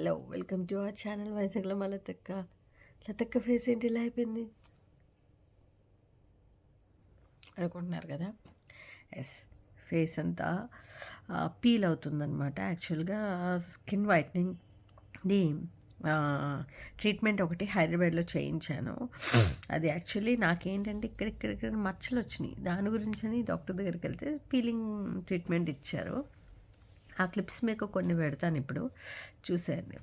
Hello, welcome to our channel వైజాగ్లో మా లతక్క face ఏంటి ఇలా అయిపోయింది అనుకుంటున్నారు కదా. ఎస్, ఫేస్ అంతా పీల్ అవుతుందన్నమాట. యాక్చువల్గా స్కిన్ వైట్నింగ్ది ట్రీట్మెంట్ ఒకటి హైదరాబాద్లో చేయించాను. అది యాక్చువల్లీ నాకేంటంటే ఇక్కడ మచ్చలు వచ్చినాయి. దాని గురించి అని డాక్టర్ దగ్గరికి వెళ్తే పీలింగ్ ట్రీట్మెంట్ ఇచ్చారు. ఆ క్లిప్స్ మీకు కొన్ని పెడతాను, ఇప్పుడు చూసేయండి.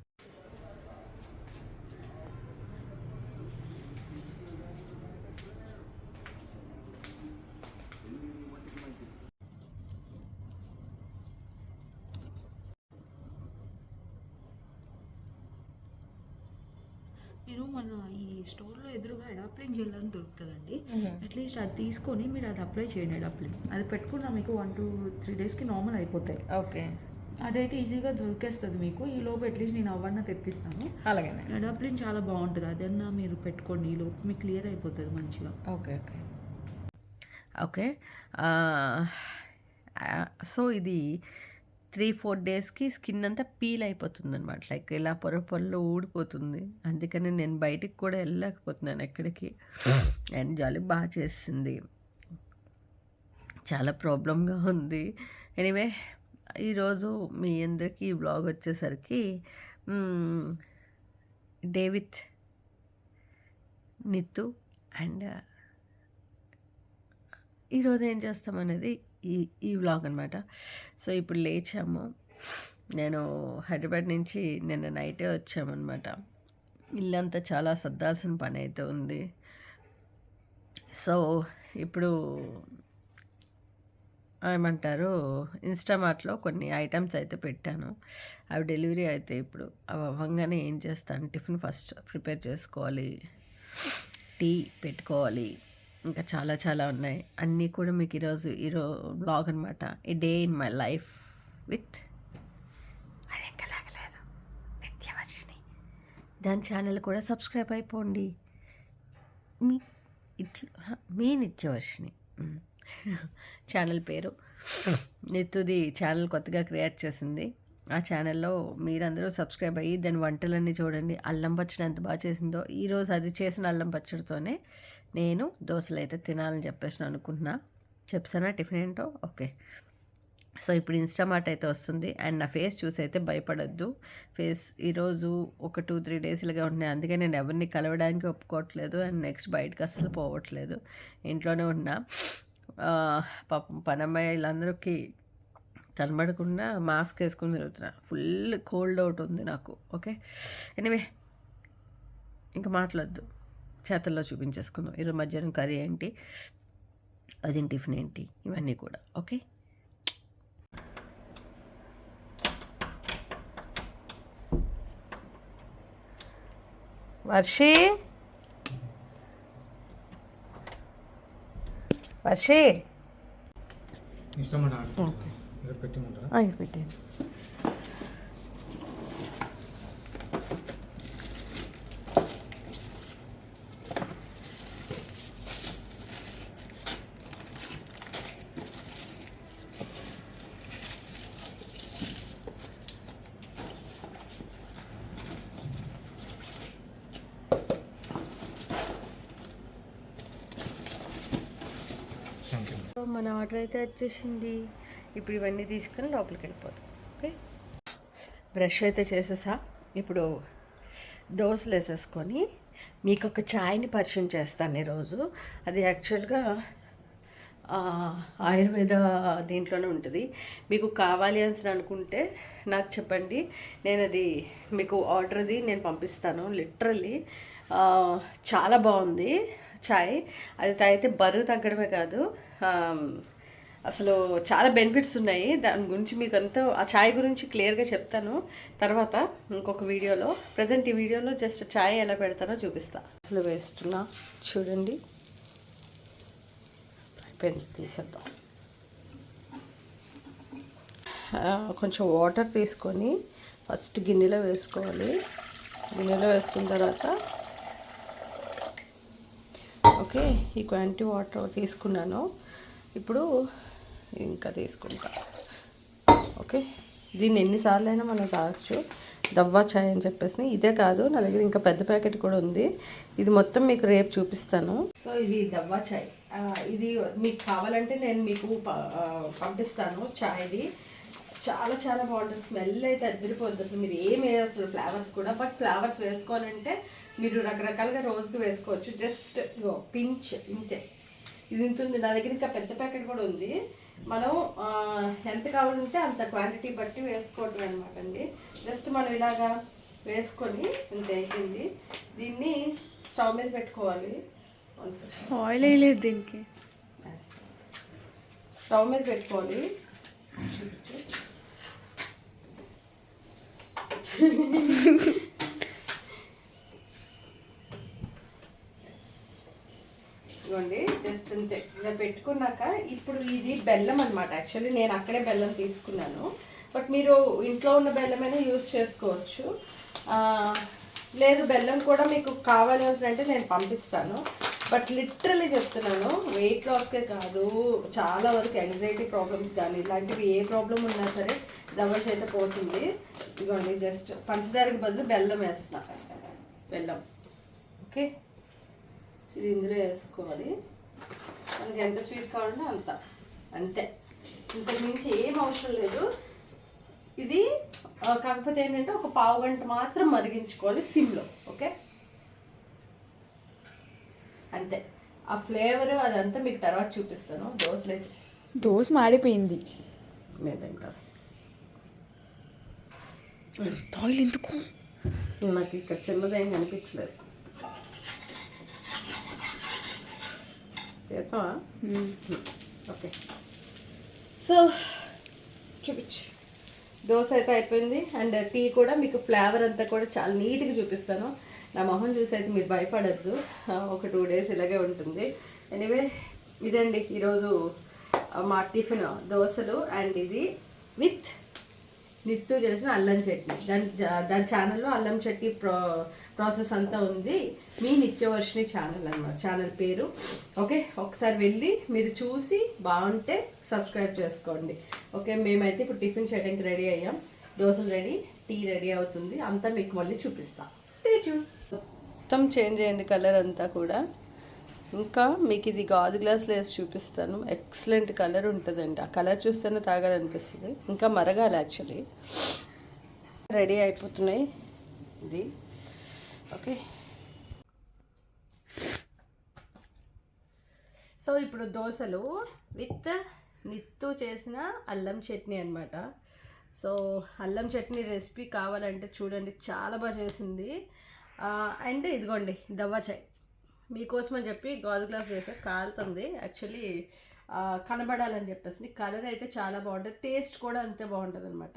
మీరు మన ఈ స్టోర్లో ఎదురుగా ఎడాప్లిన్ జెల్ అని దొరుకుతుందండి. అట్లీస్ట్ అది తీసుకొని మీరు అది అప్లై చేయండి. ఎడాప్లిన్ అది పెట్టుకున్నా మీకు 1-3 డేస్కి నార్మల్ అయిపోతాయి. ఓకే, అదైతే ఈజీగా దొరికేస్తుంది మీకు. ఈ లోపు అట్లీస్ట్ నేను అవన్నీ తెప్పిస్తాను. అలాగే. ఎడాప్లిన్ చాలా బాగుంటుంది, అదన్నా మీరు పెట్టుకోండి. ఈ లోపు మీకు క్లియర్ అయిపోతుంది మంచిగా. ఓకే ఓకే ఓకే సో ఇది 3-4 డేస్కి స్కిన్ అంతా పీల్ అయిపోతుంది అనమాట. లైక్ ఇలా పొరలో ఊడిపోతుంది. అందుకని నేను బయటికి కూడా వెళ్ళలేకపోతున్నాను ఎక్కడికి. అండ్ జలుబు బాగా చేసింది, చాలా ప్రాబ్లంగా ఉంది. ఎనీవే, ఈరోజు మీ అందరికీ బ్లాగ్ వచ్చేసరికి డేవిడ్, నిత్తు అండ్ ఈరోజు ఏం చేస్తామనేది ఈ వ్లాగ్ అనమాట. సో ఇప్పుడు లేచాము. నేను హైదరాబాద్ నుంచి నిన్న నైటే వచ్చామన్నమాట. ఇల్లంతా చాలా సర్దాల్సిన పని అయితే ఉంది. సో ఇప్పుడు ఏమంటారు, ఇన్స్టామార్ట్లో కొన్ని ఐటమ్స్ అయితే పెట్టాను. అవి డెలివరీ అయితే ఇప్పుడు అవి అవ్వగానే ఏం చేస్తాను, టిఫిన్ ఫస్ట్ ప్రిపేర్ చేసుకోవాలి, టీ పెట్టుకోవాలి, ఇంకా చాలా చాలా ఉన్నాయి. అన్నీ కూడా మీకు ఈరోజు బ్లాగ్ అనమాట. A day in my life with అదేంటలాగలేదు నిత్యవర్షిని. దాని ఛానల్ కూడా సబ్స్క్రైబ్ అయిపోండి. మీ నిత్యవర్షిని ఛానల్ పేరు. నిత్తుది ఛానల్ కొత్తగా క్రియేట్ చేసింది. ఆ ఛానల్లో మీరందరూ సబ్స్క్రైబ్ అయ్యి దాని వంటలన్నీ చూడండి. అల్లం పచ్చడి ఎంత బాగా చేసిందో. ఈరోజు అది చేసిన అల్లం పచ్చడితోనే నేను దోశలు అయితే తినాలని చెప్పేసి అనుకుంటున్నా. చెప్తానా టిఫిన్ ఏంటో? ఓకే. సో ఇప్పుడు ఇన్స్టామార్ట్ అయితే వస్తుంది. అండ్ నా ఫేస్ చూసి అయితే భయపడద్దు. ఫేస్ ఈరోజు ఒక 2-3 డేస్ ఇలాగా ఉన్నాయి. అందుకే నేను ఎవరిని కలవడానికి ఒప్పుకోవట్లేదు. అండ్ నెక్స్ట్ బయటకు అస్సలు పోవట్లేదు, ఇంట్లోనే ఉన్నా. పాపం పనమ్మాయి వీళ్ళందరికీ కనబడకుండా మాస్క్ వేసుకుని తిరుగుతున్నా. ఫుల్ కోల్డ్ అవుట్ ఉంది నాకు. ఓకే, ఎనీవే ఇంకా మాట్లాడద్దు, చేతల్లో చూపించేసుకుందాం. ఈరోజు మధ్యాహ్నం కర్రీ ఏంటి, అది టిఫిన్ ఏంటి, ఇవన్నీ కూడా. ఓకే, వర్షి ఇష్టమన్నా ఓకే పెట్టిమంటారా? పెట్టి మన ఆర్డర్ అయితే వచ్చేసింది. ఇప్పుడు ఇవన్నీ తీసుకొని లోపలికి వెళ్ళిపోతాం. ఓకే, బ్రష్ అయితే చేసేసా. ఇప్పుడు దోశలు వేసేసుకొని మీకు ఒక ఛాయ్ని పరిచయం చేస్తాను ఈరోజు. అది యాక్చువల్గా ఆయుర్వేద దీంట్లోనే ఉంటుంది. మీకు కావాలి అని అనుకుంటే నాకు చెప్పండి, నేను అది మీకు ఆర్డర్ది నేను పంపిస్తాను. లిటరల్లీ చాలా బాగుంది ఛాయ్. అది తాగితే బరువు తగ్గడమే కాదు, అసలు చాలా బెనిఫిట్స్ ఉన్నాయి. దాని గురించి మీకు అంతా ఆ ఛాయ్ గురించి క్లియర్గా చెప్తాను తర్వాత ఇంకొక వీడియోలో. ప్రజెంట్ ఈ వీడియోలో జస్ట్ ఛాయ్ ఎలా పెడతానో చూపిస్తా. అసలు వేస్తున్నా చూడండి. అయిపోయింది, తీసేద్దాం. కొంచెం వాటర్ తీసుకొని ఫస్ట్ గిన్నెలో వేసుకోవాలి. గిన్నెలో వేసుకున్న తర్వాత ఓకే, ఈ క్వాంటిటీ వాటర్ తీసుకున్నాను. ఇప్పుడు ఇంకా తీసుకుంటా. ఓకే, దీన్ని ఎన్నిసార్లు అయినా మనం తాగొచ్చు. దవ్వా చాయ్ అని చెప్పేసి. ఇదే కాదు, నా దగ్గర ఇంకా పెద్ద ప్యాకెట్ కూడా ఉంది. ఇది మొత్తం మీకు రేపు చూపిస్తాను. సో ఇది దవ్వా చాయ్. ఇది మీకు కావాలంటే నేను మీకు పంపిస్తాను చాయ్ది. చాలా చాలా బాగుంటుంది. స్మెల్ అయితే అదిరిపోద్ది అసలు. మీరు ఏమి అసలు ఫ్లేవర్స్ కూడా, బట్ ఫ్లేవర్స్ వేసుకోవాలంటే మీరు రకరకాలుగా రోజుకి వేసుకోవచ్చు. జస్ట్ పించ్ ఇంతే. ఇది ఉంటుంది. నా దగ్గర ఇంకా పెద్ద ప్యాకెట్ కూడా ఉంది. మనం ఎంత కావాలంటే అంత క్వాంటిటీ బట్టి వేసుకోవటం అనమాట అండి. జస్ట్ మనం ఇలాగా వేసుకొని ఇంత అయిపోయింది. దీన్ని స్టవ్ మీద పెట్టుకోవాలి. ఆయిల్ వేయలేదు దీనికి. స్టవ్ మీద పెట్టుకోవాలి. ఇదిగోండి, జస్ట్ అంతే. ఇలా పెట్టుకున్నాక ఇప్పుడు ఇది బెల్లం అనమాట. యాక్చువల్లీ నేను అక్కడే బెల్లం తీసుకున్నాను, బట్ మీరు ఇంట్లో ఉన్న బెల్లమైనా యూజ్ చేసుకోవచ్చు. లేదు బెల్లం కూడా మీకు కావాలి అంటే నేను పంపిస్తాను. బట్ లిటరలీ చెప్తున్నాను, వెయిట్ లాస్కే కాదు, చాలా వరకు యాంగ్జైటీ ప్రాబ్లమ్స్ కానీ ఇలాంటివి ఏ ప్రాబ్లం ఉన్నా సరే దవష అయితే పోతుంది. ఇదిగోండి, జస్ట్ పంచదారకు బదులు బెల్లం వేస్తున్నా. బెల్లం ఓకే, ఇది ఇందులో వేసుకోవాలి. మనకి ఎంత స్వీట్ కావాలంటే అంత, అంతే. ఇంతకు మించి ఏం అవసరం లేదు. ఇది కాకపోతే ఏంటంటే ఒక పావు గంట మాత్రం మరిగించుకోవాలి సిమ్లో. ఓకే, అంతే. ఆ ఫ్లేవర్ అదంతా మీకు తర్వాత చూపిస్తాను. దోశలైతే దోశ మాడిపోయింది. లేదంటారు ఆయిల్ ఎందుకు? నాకు ఇక్కడ చిన్నదేం కనిపించలేదు. చేస్తావా? ఓకే, సో చూపించు. దోశ అయితే అయిపోయింది. అండ్ టీ కూడా మీకు ఫ్లేవర్ అంతా కూడా చాలా నీట్గా చూపిస్తాను. నా మొహం చూసి అయితే మీరు భయపడద్దు. ఒక 2 days ఇలాగే ఉంటుంది. ఎనీవే, ఇదండి ఈరోజు మా టిఫిన్. దోశలు అండ్ ఇది విత్ నిత్తు చేసిన అల్లం చట్నీ. దాని ఛానల్లో అల్లం చట్నీ ప్రాసెస్ అంతా ఉంది. మీ నిత్యవర్షిణి ఛానల్ అన్నమాట, ఛానల్ పేరు. ఓకే, ఒకసారి వెళ్ళి మీరు చూసి బాగుంటే సబ్స్క్రైబ్ చేసుకోండి. ఓకే, మేమైతే ఇప్పుడు టిఫిన్ చేయడానికి రెడీ అయ్యాం. దోశలు రెడీ, టీ రెడీ అవుతుంది. అంతా మీకు మళ్ళీ చూపిస్తాం. Stay tune. మొత్తం చేంజ్ అయింది కలర్ అంతా కూడా. ఇంకా మీకు ఇది గాజు గ్లాసులో వేసి చూపిస్తాను. ఎక్సలెంట్ కలర్ ఉంటుందండి. ఆ కలర్ చూస్తేనే తాగాలనిపిస్తుంది. ఇంకా మరగాలి యాక్చువల్లీ. రెడీ అయిపోతున్నాయి ఇది. ఓకే, సో ఇప్పుడు దోశలు విత్ నిత్తు చేసిన అల్లం చట్నీ అనమాట. సో అల్లం చట్నీ రెసిపీ కావాలంటే చూడండి, చాలా బాగా చేసింది. అండ్ ఇదిగోండి దవ్వా చాయ్ మీకోసం అని చెప్పి గాజు గ్లాస్ వేసా. కాలుతుంది యాక్చువల్లీ, కనబడాలని చెప్పేసి. కలర్ అయితే చాలా బాగుంటుంది, టేస్ట్ కూడా అంతే బాగుంటుంది అనమాట.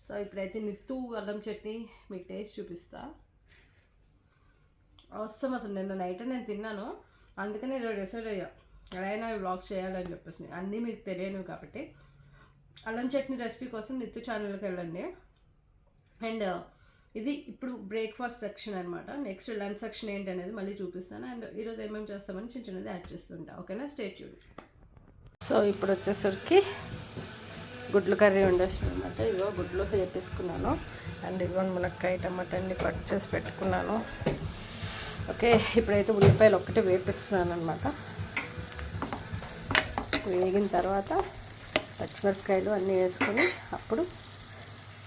సో ఇప్పుడైతే నిత్తు అల్లం చట్నీ మీకు టేస్ట్ చూపిస్తా. అవసరం అసలు నిన్న నైట్ నేను తిన్నాను, అందుకని ఇలా డిసైడ్ అయ్యా ఎలా వ్లాగ్ చేయాలని చెప్పేసి. అన్నీ మీకు తెలియనివి కాబట్టి అల్లం చట్నీ రెసిపీ కోసం నిత్తు ఛానల్కి వెళ్ళండి. అండ్ ఇది ఇప్పుడు బ్రేక్ఫాస్ట్ సెక్షన్ అనమాట. నెక్స్ట్ లంచ్ సెక్షన్ ఏంటి అనేది మళ్ళీ చూపిస్తాను. అండ్ ఈరోజు ఏమేమి చేస్తామని చిన్న చిన్నది యాడ్ చేస్తుంటా. ఓకేనా, స్టే ట్యూన్. సో ఇప్పుడు వచ్చేసరికి గుడ్లు కర్రీ వండేస్తాను అనమాట. ఇదిగో గుడ్లు వేపేసుకున్నాను. అండ్ ఇదిగో మునక్కాయ టమాటా అన్ని కట్ చేసి పెట్టుకున్నాను. ఓకే, ఇప్పుడైతే ఉల్లిపాయలు ఒక్కటే వేపిస్తున్నాను అనమాట. వేగిన తర్వాత పచ్చిమిరపకాయలు అన్నీ వేసుకొని అప్పుడు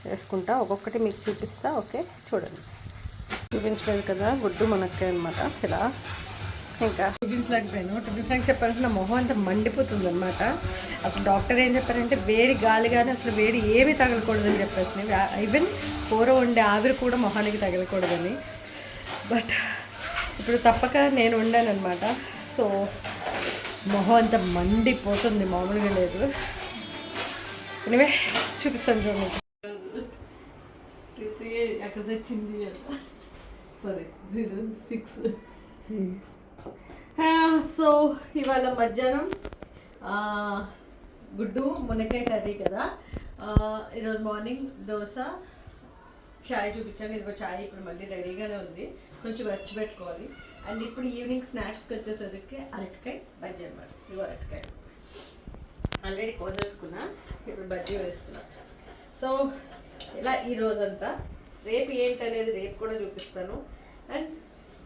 వేసుకుంటా. ఒక్కొక్కటి మీకు చూపిస్తా. ఓకే, చూడండి. చూపించలేదు కదా గుడ్డు మునక్కాయ అనమాట. ఇలా ఇంకా చూపించలేకపోయాను. చూపించడానికి చెప్పాలంటే నా మొహం అంతా మండిపోతుంది అనమాట. అసలు డాక్టర్ ఏం చెప్పారంటే వేడి గాలి కానీ అసలు వేడి ఏమీ తగలకూడదని చెప్పేసి. ఈవెన్ కూర వండే ఆవిరి కూడా మొహానికి తగలకూడదని. బట్ ఇప్పుడు తప్పక నేను వండాను అనమాట. సో మొహం అంతా మండిపోతుంది, మామూలుగా లేదు. ఎనివే చూపిస్తాను చూడండి. అక్కడ తెచ్చింది సారీ 6. సో ఇవాళ మధ్యాహ్నం గుడ్డు మునక్కాయ కర్రీ కదా. ఈరోజు మార్నింగ్ దోశ, చాయ్ చూపించాను. ఇదిగో చాయ్ ఇప్పుడు మళ్ళీ రెడీగానే ఉంది, కొంచెం వచ్చి పెట్టుకోవాలి. అండ్ ఇప్పుడు ఈవినింగ్ స్నాక్స్కి వచ్చేసరికి అరటికాయ బజ్జీ అనమాట. ఇదిగో అరటికాయ ఆల్రెడీ కోసేసుకున్నా, ఇప్పుడు బజ్జీ వేస్తున్నా. సో ఇలా ఈ రోజంతా రేపు ఏంటి అనేది రేపు కూడా చూపిస్తాను. అండ్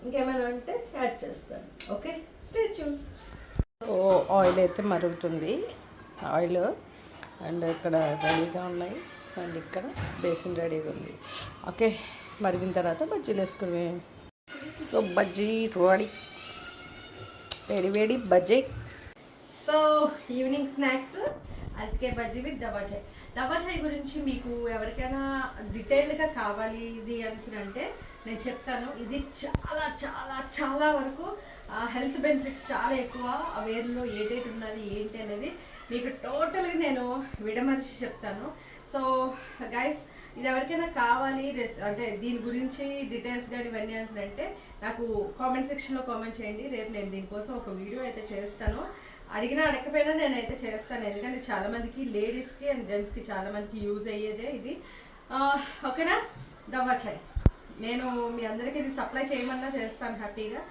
ఇంకేమైనా అంటే యాడ్ చేస్తాను. Okay, stay tune. So oil అయితే మరుగుతుంది, ఆయిల్ అండ్ ఇక్కడ రెడీగా ఉన్నాయి అండ్ ఇక్కడ బేసిన్ రెడీగా ఉంది. ఓకే, మరిగిన తర్వాత బజ్జీలు వేసుకుని. సో బజ్జీ రెడీ, వేడి వేడి బజ్జీ. సో ఈవినింగ్ స్నాక్స్ అరటికాయ బజ్జీ విత్ దబాచాయ్. దబాచాయ్ గురించి మీకు ఎవరికైనా డీటెయిల్గా కావాలి ఇది అంటే నేను చెప్తాను. ఇది చాలా చాలా చాలా వరకు హెల్త్ బెనిఫిట్స్ చాలా ఎక్కువ. ఆ వేరులో ఏ డేట్ ఉన్నది ఏంటి అనేది మీకు టోటల్గా నేను విడమర్చి చెప్తాను. సో గైస్, ఇది ఎవరికైనా కావాలి అంటే దీని గురించి డీటెయిల్స్ కానీ ఇవన్నీ అంటే నాకు కామెంట్ సెక్షన్లో కామెంట్ చేయండి. రేపు నేను దీనికోసం ఒక వీడియో అయితే చేస్తాను. అడిగినా అడగకపోయినా నేనైతే చేస్తాను, ఎందుకంటే చాలామందికి లేడీస్కి అండ్ జెంట్స్కి చాలామందికి యూజ్ అయ్యేదే ఇది. ఓకేనా, దబాచాయ్ నేను మీ అందరికీ ఇది సప్లై చేయమన్నా చేస్తాను హ్యాపీగా.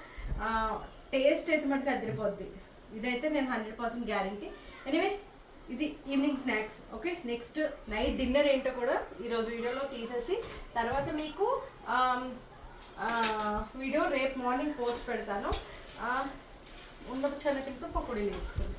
టేస్ట్ అయితే మటుకు అదిరిపోద్ది. ఇదైతే నేను 100% గ్యారంటీ. ఎనీవే, ఇది evening snacks. Okay, next night dinner ఏంటో కూడా ఈరోజు వీడియోలో తీసేసి తర్వాత మీకు వీడియో రేపు మార్నింగ్ పోస్ట్ పెడతాను. ఉండపు చెనక్కితో పకోడీలు వేస్తుంది.